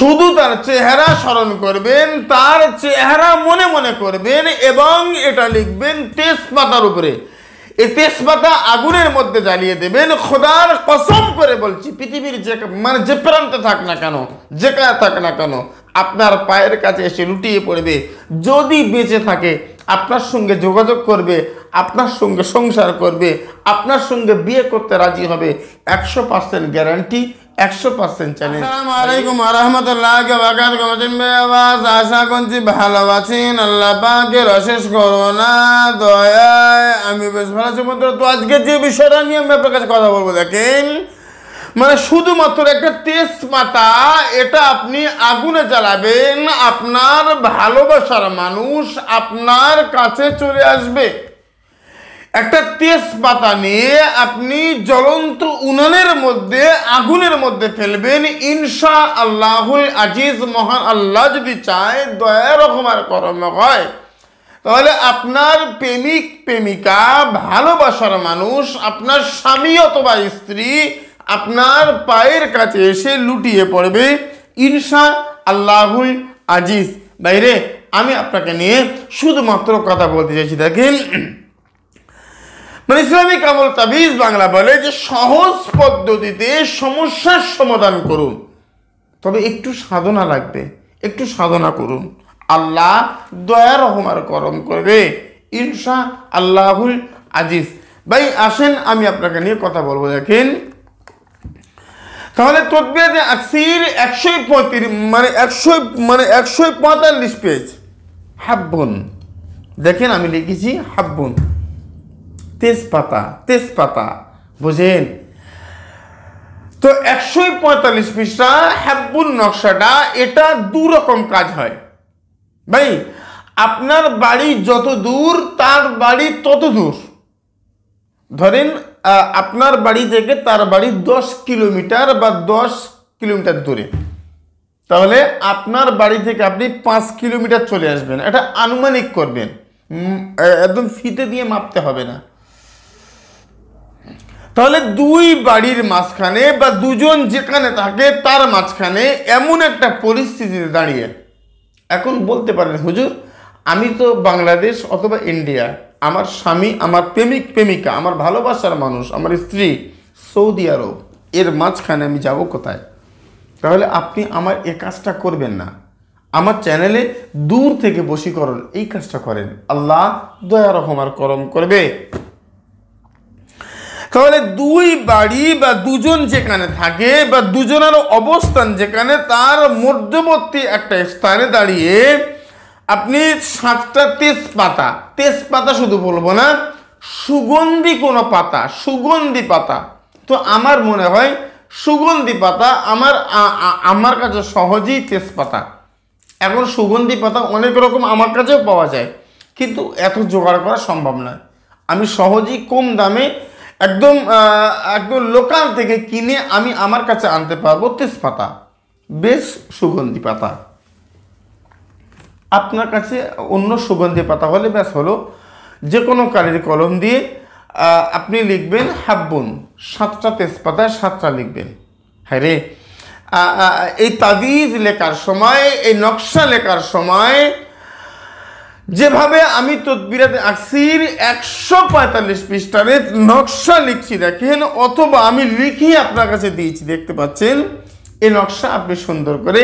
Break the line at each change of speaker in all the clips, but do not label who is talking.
শুধু তার চেহারা স্মরণ করবেন, তার চেহারা মনে মনে করবেন এবং এটা লিখবেন তেজপাতার উপরে। এই তেজপাতা আগুনের মধ্যে জ্বালিয়ে দেবেন। খোদার কসম করে বলছি, পৃথিবীর যে প্রান্তে থাক না কেন, যেখানে থাক না কেন, আপনার পায়ের কাছে এসে লুটিয়ে পড়বে। যদি বেঁচে থাকে আপনার সঙ্গে যোগাযোগ করবে, আপনার সঙ্গে সংসার করবে, আপনার সঙ্গে বিয়ে করতে রাজি হবে। 100% গ্যারান্টি, 100% চ্যালেঞ্জ। আসসালামু আলাইকুম ওয়া রাহমাতুল্লাহি ওয়া বারাকাতুহু। আশা করছি ভালো আছেন। আল্লাহ পাকের অশেষ করুণা দয়ায় আমি বেশ ভালো আছি বন্ধুরা। তো আজকে যে বিষয়টা নিয়ে আমি আপনার কাছে কথা বলবো, দেখেন, মানে শুধুমাত্র একটা তেজপাতা, এটা আপনি আগুনে জ্বালাবেন, আপনার ভালোবাসার মানুষ আপনার কাছে চলে আসবে। একটা তেজপাতা নিয়ে আপনি জ্বলন্ত উনানের মধ্যে, আগুনের মধ্যে ফেলবেন। ইনশা আল্লাহুল আজিজ, মহান আল্লাহ যদি চায়, দয়া রহমার করম হয়, তাহলে আপনার প্রেমিক প্রেমিকা, ভালোবাসার মানুষ, আপনার স্বামী অথবা স্ত্রী আপনার পায়ের কাছে এসে লুটিয়ে পড়বে। ইনশা আল্লাহুল আজিজ। বাইরে আমি আপনাকে নিয়ে শুধুমাত্র কথা বলতে চাইছি। দেখেন, মানে ইসলামিক আমল তাবিজ বাংলা বলে যে সহজ পদ্ধতিতে সমস্যার সমাধান করুন, তবে একটু সাধনা লাগবে, একটু সাধনা করুন। আল্লাহ দয়া রহমার করম করবে ইনশা আল্লাহুল আজিজ। ভাই আসেন আমি আপনাকে নিয়ে কথা বলবো। দেখেন, তাহলে তদবিরে আকসির 145 পেজ, হাব্বুন। দেখেন আমি লিখেছি হাব্বুন, তেজপাতা, তেজপাতা, বুঝেন তো। 145 পৃষ্ঠা হাব্বুন নকশাটা, এটা দুরকম কাজ হয় ভাই। আপনার বাড়ি যত দূর, তার বাড়ি তত দূর। ধরেন আপনার বাড়ি থেকে তার বাড়ি 10 কিলোমিটার বা 10 কিলোমিটার দূরে, তাহলে আপনার বাড়ি থেকে আপনি 5 কিলোমিটার চলে আসবেন। এটা আনুমানিক করবেন, একদম ফিতে দিয়ে মাপতে হবে না। তাহলে দুই বাড়ির মাঝখানে বা দুজন যেখানে থাকে তার মাঝখানে এমন একটা পরিস্থিতিতে দাঁড়িয়ে, এখন বলতে পারেন হুজুর আমি তো বাংলাদেশ অথবা ইন্ডিয়া, আমার স্বামী, আমার প্রেমিক প্রেমিকা, আমার ভালোবাসার মানুষ, আমার স্ত্রী সৌদি আরব, এর মাঝখানে আমি যাব কোথায়? তাহলে আপনি আমার এ কাজটা করবেন না, আমার চ্যানেলে দূর থেকে বশীকরণ এই কাজটা করেন, আল্লাহ দয়া রহমার করম করবে। তাহলে দুই বাড়ি বা দুজন যেখানে থাকে বা দুজনের অবস্থান যেখানে, তার মধ্যবর্তী একটা স্থানে দাঁড়িয়ে আপনি 7টা তেজপাতা, তেজপাতা শুধু বলবো না, সুগন্ধি কোনো পাতা, সুগন্ধি পাতা। তো আমার মনে হয় সুগন্ধি পাতা আমার কাছে সহজেই তেজপাতা। এখন সুগন্ধি পাতা অনেক রকম আমার কাছেও পাওয়া যায়, কিন্তু এত জোগাড় করা সম্ভব নয়। আমি সহজেই কম দামে একদম লোকাল থেকে কিনে আমি আমার কাছে আনতে পারবো তেজপাতা, বেশ সুগন্ধি পাতা। আপনার কাছে অন্য সুগন্ধি পাতা হলে ব্যাস হলো। যে কোনো কালির কলম দিয়ে আপনি লিখবেন হাব্বুন, 7টা তেজপাতা, 7টা লিখবেন। হ্যাঁ রে, এই তাবিজ লেখার সময়, এই নকশা লেখার সময় যেভাবে আমি তদবিরাতে আকসির 145 পৃষ্ঠার নকশা লিখছি দেখেন, অথবা আমি লিখি আপনার কাছে দিয়েছি, দেখতে পাচ্ছেন এই নকশা আপনি সুন্দর করে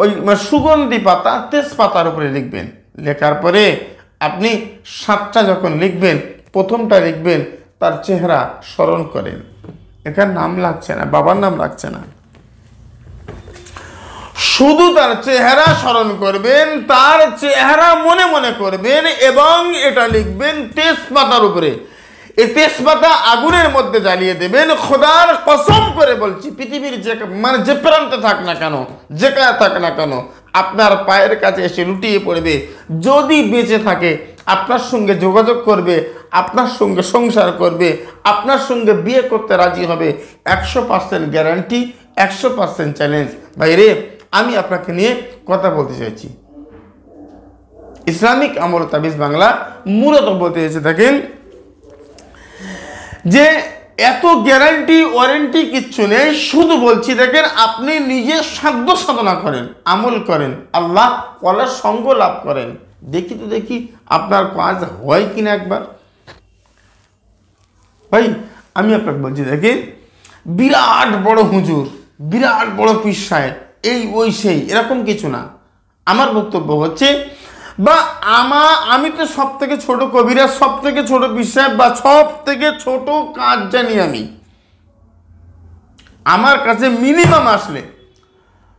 ওই সুগন্ধি পাতা তেজপাতার উপরে লিখবেন। লেখার পরে আপনি 7টা যখন লিখবেন, প্রথমটা লিখবেন তার চেহারা স্মরণ করেন। এখানে নাম লাগছে না, বাবার নাম লাগছে না, শুধু তার চেহারা স্মরণ করবেন, তার চেহারা মনে মনে করবেন এবং এটা লিখবেন তেজপাতার উপরে। এই তেজপাতা আগুনের মধ্যে জ্বালিয়ে দেবেন। খোদার কসম করে বলছি, পৃথিবীর যে প্রান্তে থাক না কেন, যেখানে থাক না কেন, আপনার পায়ের কাছে এসে লুটিয়ে পড়বে। যদি বেঁচে থাকে আপনার সঙ্গে যোগাযোগ করবে, আপনার সঙ্গে সংসার করবে, আপনার সঙ্গে বিয়ে করতে রাজি হবে। 100% গ্যারান্টি, 100% চ্যালেঞ্জ। ভাইরে আমি আপনাকে নিয়ে কথা বলতে চাইছি। ইসলামিক আমল তাবিজ বাংলা মূলত বলতে চাইছে, দেখেন, যে এত গ্যারান্টি ওয়ারেন্টি কিচ্ছু নেই, শুধু বলছি দেখেন আপনি নিজে সাধ্য সাধনা করেন, আমল করেন, আল্লাহ ওয়ালার সঙ্গ লাভ করেন, দেখি তো দেখি আপনার কাজ হয় কিনা একবার। ভাই আমি আপনাকে বলছি দেখেন, বিরাট বড় হুজুর, বিরাট বড় পীর সাহেব, এই ওই সেই এরকম কিছু না। আমার বক্তব্য হচ্ছে বা আমি তো সব থেকে ছোট কবিরা, সব থেকে ছোট পীর সাহেব বা সব থেকে ছোট কাজ জানি আমি। আমার কাছে মিনিমাম আসলে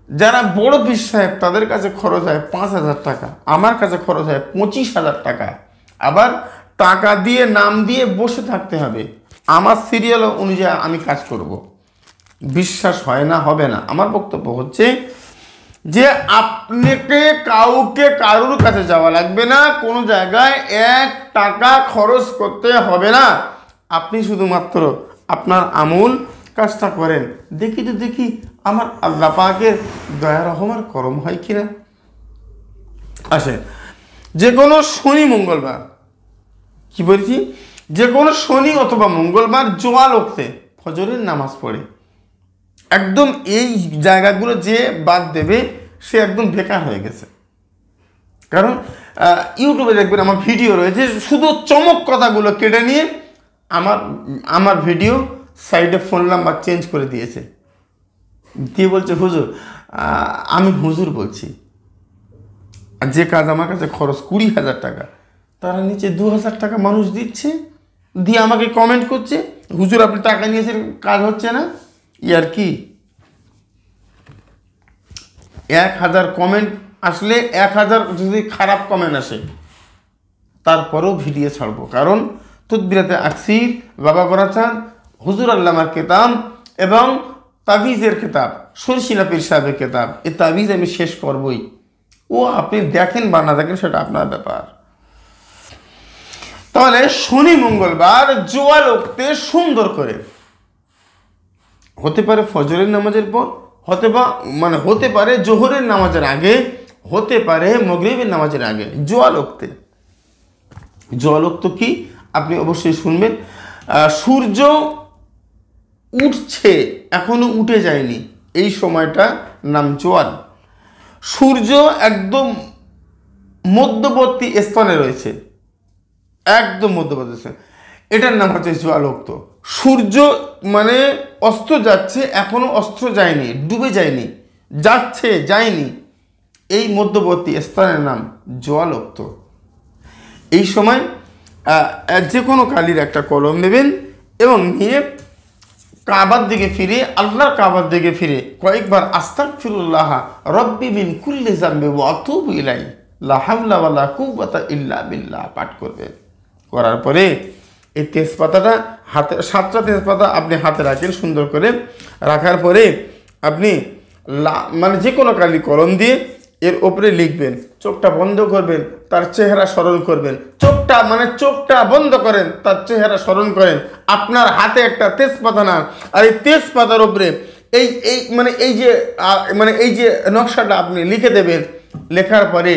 যারা বড় পীর সাহেব তাদের কাছে খরচ হয় 5,000 টাকা, আমার কাছে খরচ হয় 25,000 টাকা। আবার টাকা দিয়ে নাম দিয়ে বসে থাকতে হবে, আমার সিরিয়াল অনুযায়ী আমি কাজ করব। বিশ্বাস হয় না, হবে না। আমার বক্তব্য হচ্ছে যে আপনাকে কাউকে কারোর কাছে যাওয়া লাগবে না, কোনো জায়গায় 1 টাকা খরচ করতে হবে না। আপনি শুধুমাত্র আপনার আমূল কাজটা করেন, দেখি তো দেখি আমার আল্লাহ পাকের দয়া রহমার করম হয় কিনা। আসে যে কোনো শনি মঙ্গলবার, কি বলছি, যে কোনো শনি অথবা মঙ্গলবার জোয়াল ওক্তে ফজরের নামাজ পড়ে একদম এই জায়গাগুলো যে বাদ দেবে সে একদম বেকার হয়ে গেছে। কারণ ইউটিউবে দেখবেন আমার ভিডিও রয়েছে, শুধু চমক কথাগুলো কেটে নিয়ে আমার ভিডিও সাইডে ফোন নাম্বার চেঞ্জ করে দিয়েছে, দিয়ে বলছে হুজুর, আমি হুজুর বলছি, আর যে কাজ আমার কাছে খরচ 20,000 টাকা, তারা নিচে 2,000 টাকা মানুষ দিচ্ছে, দিয়ে আমাকে কমেন্ট করছে হুজুর আপনি টাকা নিয়েছেন কাজ হচ্ছে না। ইয়ার কি 1,000 কমেন্ট আসলে 1,000 যদি খারাপ কমেন্ট আসে তারপরেও ভিডিও ছাড়বো, কারণ তদবিরাতে আকসির, বাবা গোরাচাঁদ, হুজুর আল্লামার কেতাব এবং তাবিজের কেতাব, সরসিনা পীর সাহেবের কেতাব, এই তাবিজ আমি শেষ করবই। ও আপনি দেখেন বা না দেখেন সেটা আপনার ব্যাপার। তাহলে শনি মঙ্গলবার জোয়াল ওক্তে সুন্দর করে, হতে পারে ফজরের নামাজের পর, হতে পারে জোহরের নামাজের আগে, হতে পারে মাগরিবের নামাজের আগে, জোয়াল ওক্তে। জোয়াল ওক্ত কি আপনি অবশ্যই শুনবেন। সূর্য উঠছে, এখনো উঠে যায়নি, এই সময়টা নাম জোয়াল। সূর্য একদম মধ্যবর্তী স্থানে রয়েছে, একদম মধ্যবর্তী স্থানে, এটার নাম হচ্ছে জোয়াল ওক্ত। সূর্য মানে অস্ত যাচ্ছে, এখনো অস্ত যায়নি, ডুবে যায়নি, যাচ্ছে যায়নি, এই মধ্যবর্তী স্থানের নাম জোয়াল ওক্ত। এই সময় যে কোনো কালির একটা কলম নেবেন এবং নিয়ে কাবার দিকে ফিরে, আল্লাহর কাবার দিকে ফিরে কয়েকবার আস্তাগফিরুল্লাহ রব্বি মিন কুল্লি যামবি ওয়া আতুবু ইলাইহি লা হাওলা ওয়ালা কুওয়াতা ইল্লা বিল্লাহ পাঠ করবেন। করার পরে এই তেজপাতাটা হাতে, 7টা তেজপাতা আপনি হাতে রাখেন, সুন্দর করে রাখার পরে আপনি মানে যে কোনো কালি কলম দিয়ে এর ওপরে লিখবেন, চোখটা বন্ধ করবেন, তার চেহারা স্মরণ করবেন, চোখটা বন্ধ করেন, তার চেহারা স্মরণ করেন, আপনার হাতে একটা তেজপাতা না, আর এই তেজপাতার উপরে এই যে নকশাটা আপনি লিখে দেবেন। লেখার পরে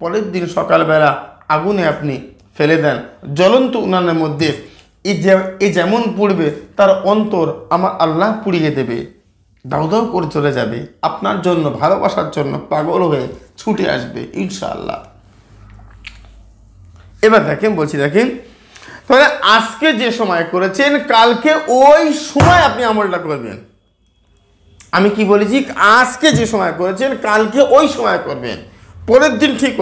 পরের দিন সকালবেলা আগুনে আপনি ফেলে দেন, জ্বলন্ত উনানের মধ্যে। এই যেমন পুড়বে তার অন্তর আমার আল্লাহ পুড়িয়ে দেবে, দাউ দাউ করে চলে যাবে, আপনার জন্য ভালোবাসার জন্য পাগল হয়ে ছুটে আসবে ইনশাআল্লাহ। এবার দেখেন, তাহলে আজকে যে সময় করেছেন কালকে ওই সময় আপনি আমলটা করবেন। আমি কি বলেছি, আজকে যে সময় করেছেন কালকে ওই সময় করবেন, পরের দিন ঠিক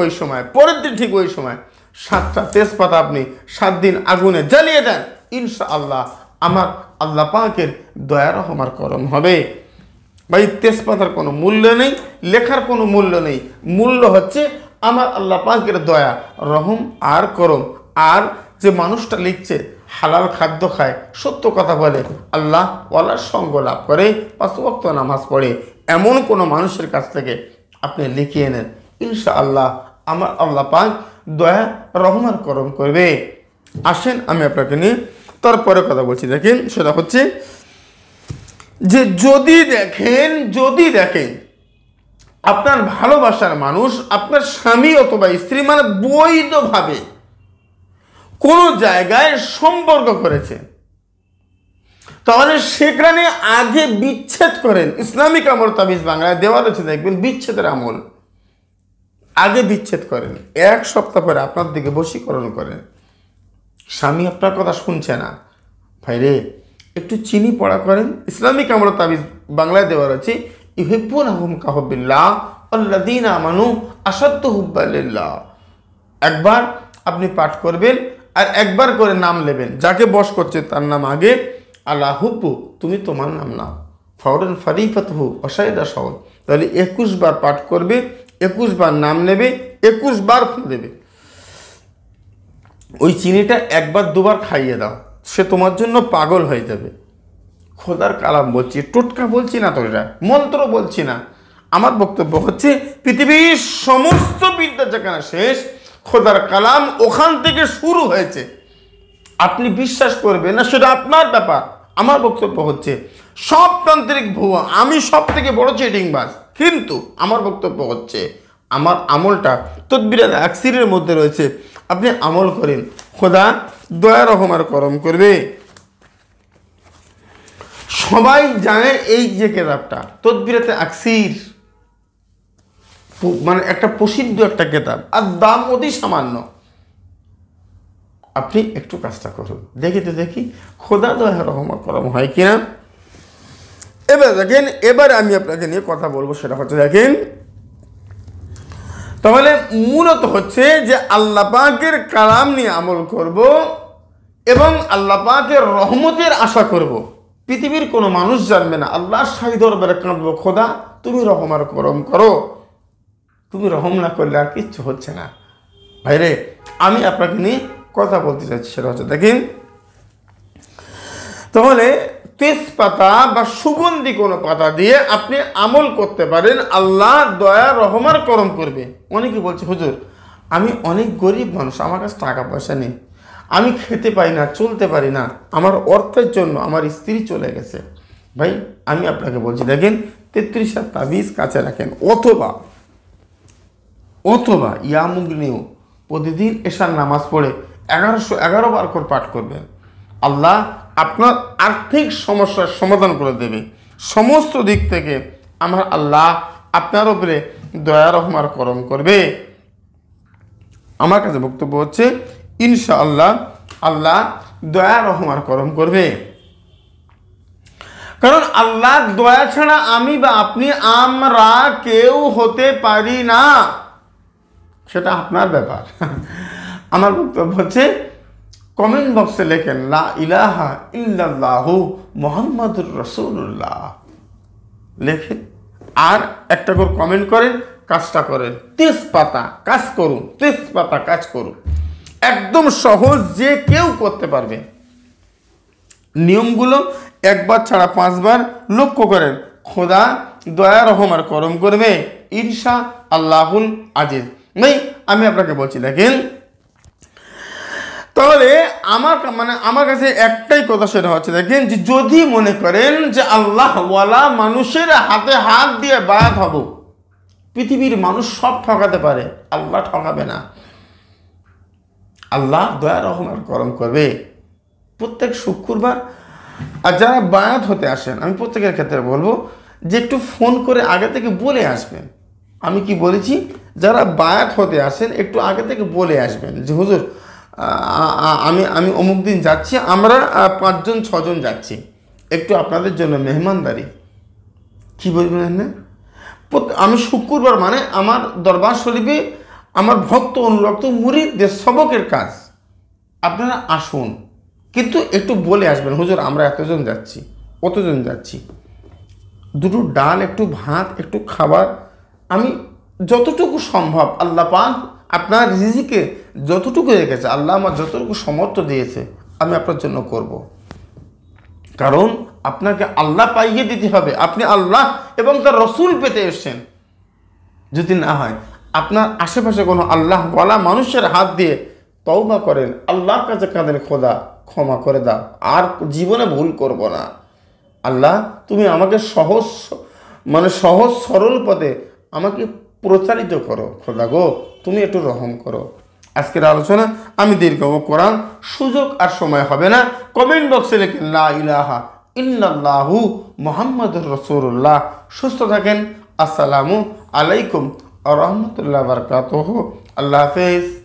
ওই সময়, 7টা তেজপাতা আপনি 7 দিন আগুনে জ্বালিয়ে দেন, ইনশাআল্লাহ আমার আল্লাহ পাকের দয়া রহমার করম হবে। ভাই তেজপাতার কোনো মূল্য নেই, লেখার কোনো মূল্য নেই, মূল্য হচ্ছে আমার আল্লাহ পাকের দয়া রহম আর করম। আর যে মানুষটা লিখছে হালাল খাদ্য খায়, সত্য কথা বলে, আল্লাহ ওয়ালার সঙ্গ লাভ করে, 5 ওয়াক্ত নামাজ পড়ে, এমন কোনো মানুষের কাছ থেকে আপনি লিখিয়ে নেন, ইনশাআল্লাহ আমার আল্লাহ পাক দয়া রহমান করম করবে। আসেন আমি আপনাকে নিয়ে তারপরে কথা বলছি। দেখেন সেটা হচ্ছে যে যদি দেখেন আপনার ভালোবাসার মানুষ, আপনার স্বামী অথবা স্ত্রী, মানে বৈধভাবে কোনো জায়গায় সম্পর্ক করেছে, তাহলে সেখানে আগে বিচ্ছেদ করেন। ইসলামিক আমল তাবিজ বাংলায় দেওয়া রয়েছে, দেখবেন বিচ্ছেদের আমল। আগে বিচ্ছেদ করেন, 1 সপ্তাহ পরে আপনার দিকে বশীকরণ করেন। স্বামী আপনার কথা শুনছে না, ভাইরে একটু চিনি পড়া করেন। ইসলামিক আমল তাবিজ বাংলায় দেওয়া রয়েছে, ইউহিব্বুনাহুম কাহুব্বিল্লাহ আল্লাযীনা আমানু আশাদ্দু হুব্বান লিল্লাহ। একবার আপনি পাঠ করবেন আর একবার করে নাম নেবেন, যাকে বশ করছে তার নাম আগে, আল্লাহ হুব্বু তুমি তোমার নাম নাও, ফাওরান ফারিফাতুহু অসাইদা সওয়াল। তাহলে 21 বার পাঠ করবে, 21 বার নাম নেবে, 21 বার ফু দেবে। ওই চিনিটা 1 বার 2 বার খাইয়ে দাও, সে তোমার জন্য পাগল হয়ে যাবে। খোদার কালাম বলছি, টোটকা বলছি না, তো এটা মন্ত্র বলছি না। আমার বক্তব্য হচ্ছে পৃথিবীর সমস্ত বিদ্যা যেখানে শেষ, খোদার কালাম ওখান থেকে শুরু হয়েছে। আপনি বিশ্বাস করবেন না, সেটা আপনার ব্যাপার। আমার বক্তব্য হচ্ছে সব তান্ত্রিক ভুয়া, আমি সব থেকে বড় চিটিংবাজ, কিন্তু আমার বক্তব্য হচ্ছে আমার আমলটা তদবিরের আকসিরের মধ্যে রয়েছে। আপনি আমল করেন, খোদা দয়া রহম আর করম করবে। সবাই জানে এই যে কেতাবটা তদবিরাতে আকসির, মানে একটা প্রসিদ্ধ একটা কেতাব, আর দাম অতি সামান্য। আপনি একটু কাজটা করুন, দেখি খোদা দয়া রহম আর করম হয় কিনা। এবার দেখেন, এবার আমি আপনাকে নিয়ে কথা বলবো, সেটা হচ্ছে দেখেন, তাহলে মূলত হচ্ছে যে আল্লাহ পাকের কালাম নিয়ে আমল করব এবং আল্লাহ পাকের রহমতের আশা করব। পৃথিবীর কোনো মানুষ জানবে না, আল্লাহর শাহী দরবারে কাঁদবো, খোদা তুমি রহম আর করম করো, তুমি রহম না করলে আর কিচ্ছু হচ্ছে না। ভাইরে আমি আপনাকে নিয়ে কথা বলতে চাচ্ছি, সেটা হচ্ছে দেখেন, তাহলে তেজপাতা বা সুগন্ধি কোনো পাতা দিয়ে আপনি আমল করতে পারেন, আল্লাহ দয়া রহমার করম করবে। অনেকে বলছে হুজুর আমি অনেক গরিব মানুষ, আমার কাছে টাকা পয়সা নেই, আমি খেতে পাই না, চলতে পারি না, আমার অর্থের জন্য আমার স্ত্রী চলে গেছে। ভাই আমি আপনাকে বলছি দেখেন, 33 তাবিজ কাছে রাখেন, অথবা ইয়ামুগনিও প্রতিদিন এশার নামাজ পড়ে 1111 বার করে পাঠ করবেন। আল্লাহ আপনার আর্থিক সমস্যার সমাধান করে দেবে। সমস্ত দিক থেকে আমার আল্লাহ আপনার উপরে দয়া রহমার করম করবে। আমার কাছে বক্তব্য হচ্ছে ইনশাআল্লাহ আল্লাহ দয়া রহমার করম করবে। কারণ আল্লাহ দয়া ছাড়া আমি বা আপনি, আমরা কেউ হতে পারি না, সেটা আপনার ব্যাপার। আমার বক্তব্য হচ্ছে কমেন্ট বক্সে লেখেন লা ইলাহা ইল্লাল্লাহু মুহাম্মাদুর রাসূলুল্লাহ লেখেন, আর একটা করে কমেন্ট করেন, কাজটা করেন। তেজপাতা কাজ করুন, তেজপাতা কাজ করুন, একদম সহজ, যে কেউ করতে পারবে। নিয়মগুলো 1 বার ছাড়া 5 বার লক্ষ্য করেন, খোদা দয়া রহম আর করম করবে ইনশা আল্লাহুল আজিজ। ভাই আমি আপনাকে বলছি দেখেন, তাহলে আমার কাছে একটাই কথা, সেটা হচ্ছে দেখেন, যে যদি মনে করেন যে আল্লাহ ওয়ালা মানুষের হাতে হাত দিয়ে বায়াত হব, পৃথিবীর মানুষ সব ঠকাতে পারে, আল্লাহ ঠকাবে না, আল্লাহ দয়া রহম আর করম করবে। প্রত্যেক শুক্রবার আর যারা বায়াত হতে আসেন, আমি প্রত্যেকের ক্ষেত্রে বলবো যে একটু ফোন করে আগে থেকে বলে আসবেন। আমি কি বলেছি, যারা বায়াত হতে আসেন একটু আগে থেকে বলে আসবেন যে হুজুর আমি অমুক দিন যাচ্ছি, আমরা 5 জন 6 জন যাচ্ছি, একটু আপনাদের জন্য মেহমানদারি। কি বলবেন না, আমি শুক্রবার মানে আমার দরবার শরীফে আমার ভক্ত অনুরক্ত মুরিদদের সবকের কাজ, আপনারা আসুন, কিন্তু একটু বলে আসবেন হুজুর আমরা এতজন যাচ্ছি, অতজন যাচ্ছি, 2টো ডাল, একটু ভাত, একটু খাবার, আমি যতটুকু সম্ভব আল্লাহ পাক আপনার রিজিকে যতটুকু রেখেছে, আল্লাহ আমার যতটুকু সমর্থ দিয়েছে আমি আপনার জন্য করব। কারণ আপনাকে আল্লাহ পাইয়ে দিতে হবে, আপনি আল্লাহ এবং তার রসুল পেতে এসছেন। যদি না হয় আপনার আশেপাশে কোনো আল্লাহ ওয়ালা মানুষের হাত দিয়ে তওবা করেন, আল্লাহর কাছে কাঁদেন, খোদা ক্ষমা করে দাও, আর জীবনে ভুল করব না, আল্লাহ তুমি আমাকে সহজ সরল পথে আমাকে প্রচারিত করো, খোদা গো তুমি একটু রহম করো। আজকের আলোচনা আমি দীর্ঘ কোরআন, সুযোগ আর সময় হবে না। কমেন্ট বক্সে লেখেন লা ইলাহা ইন্নাল্লাহু মুহাম্মাদুর রাসূলুল্লাহ। সুস্থ থাকেন। আসসালামু আলাইকুম ওয়া রাহমাতুল্লাহি ওয়া বারাকাতুহু। আল্লাহ হাফেজ।